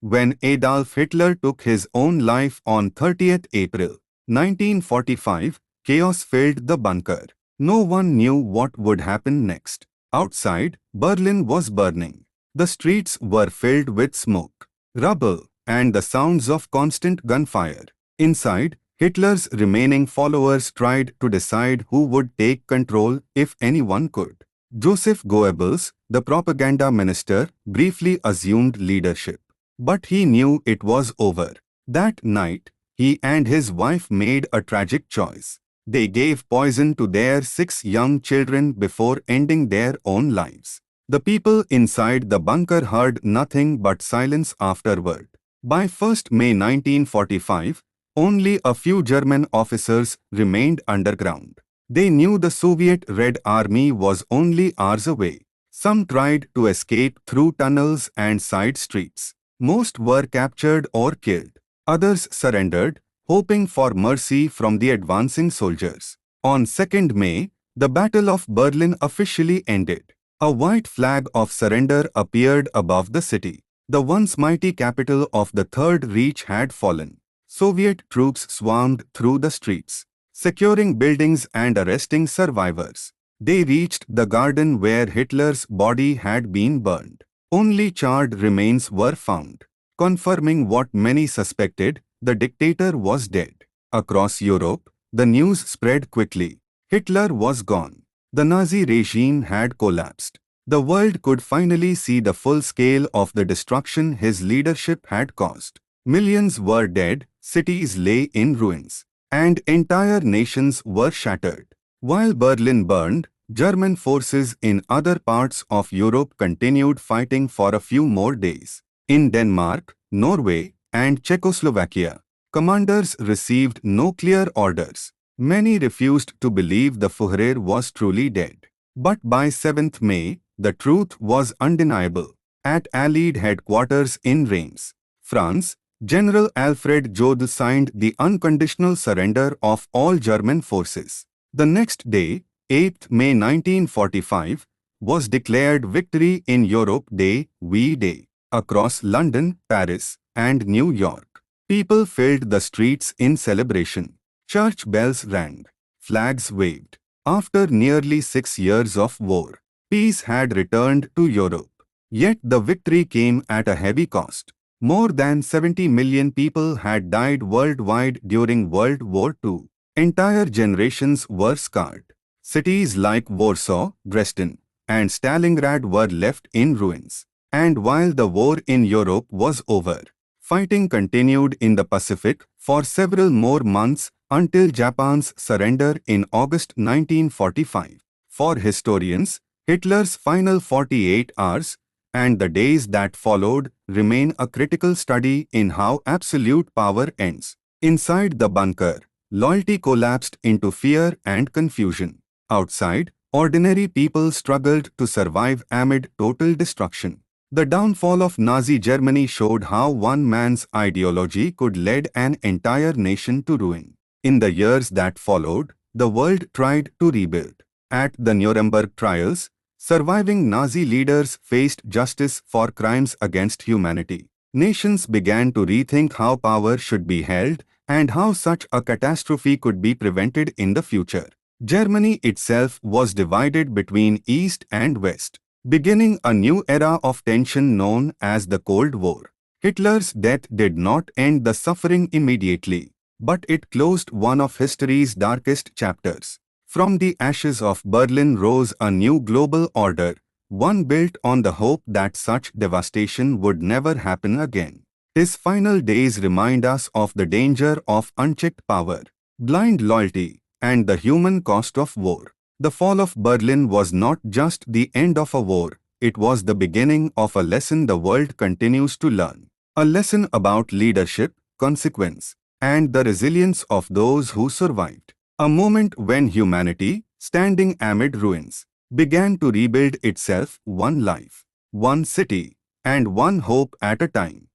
when Adolf Hitler took his own life on 30th April 1945, chaos filled the bunker. No one knew what would happen next. Outside, Berlin was burning. The streets were filled with smoke, rubble, and the sounds of constant gunfire. Inside, Hitler's remaining followers tried to decide who would take control if anyone could. Joseph Goebbels, the propaganda minister, briefly assumed leadership. But he knew it was over. That night, he and his wife made a tragic choice. They gave poison to their 6 young children before ending their own lives. The people inside the bunker heard nothing but silence afterward. By 1st May 1945, only a few German officers remained underground. They knew the Soviet Red Army was only hours away. Some tried to escape through tunnels and side streets. Most were captured or killed. Others surrendered, hoping for mercy from the advancing soldiers. On 2nd May, the Battle of Berlin officially ended. A white flag of surrender appeared above the city. The once mighty capital of the Third Reich had fallen. Soviet troops swarmed through the streets, securing buildings and arresting survivors. They reached the garden where Hitler's body had been burned. Only charred remains were found, confirming what many suspected: the dictator was dead. Across Europe, the news spread quickly. Hitler was gone. The Nazi regime had collapsed. The world could finally see the full scale of the destruction his leadership had caused. Millions were dead, cities lay in ruins, and entire nations were shattered. While Berlin burned, German forces in other parts of Europe continued fighting for a few more days. In Denmark, Norway, and Czechoslovakia, commanders received no clear orders. Many refused to believe the Führer was truly dead. But by 7th May, the truth was undeniable. At Allied headquarters in Reims, France, General Alfred Jodl signed the unconditional surrender of all German forces. The next day, 8th May 1945, was declared Victory in Europe Day, V-Day. Across London, Paris, and New York, people filled the streets in celebration. Church bells rang. Flags waved. After nearly 6 years of war, peace had returned to Europe. Yet the victory came at a heavy cost. More than 70 million people had died worldwide during World War II. Entire generations were scarred. Cities like Warsaw, Dresden, and Stalingrad were left in ruins. And while the war in Europe was over, fighting continued in the Pacific for several more months until Japan's surrender in August 1945. For historians, Hitler's final 48 hours and the days that followed remain a critical study in how absolute power ends. Inside the bunker, loyalty collapsed into fear and confusion. Outside, ordinary people struggled to survive amid total destruction. The downfall of Nazi Germany showed how one man's ideology could lead an entire nation to ruin. In the years that followed, the world tried to rebuild. At the Nuremberg trials, surviving Nazi leaders faced justice for crimes against humanity. Nations began to rethink how power should be held and how such a catastrophe could be prevented in the future. Germany itself was divided between East and West, beginning a new era of tension known as the Cold War. Hitler's death did not end the suffering immediately, but it closed one of history's darkest chapters. From the ashes of Berlin rose a new global order, one built on the hope that such devastation would never happen again. His final days remind us of the danger of unchecked power, blind loyalty, and the human cost of war. The fall of Berlin was not just the end of a war, it was the beginning of a lesson the world continues to learn. A lesson about leadership, consequence, and the resilience of those who survived. A moment when humanity, standing amid ruins, began to rebuild itself one life, one city, and one hope at a time.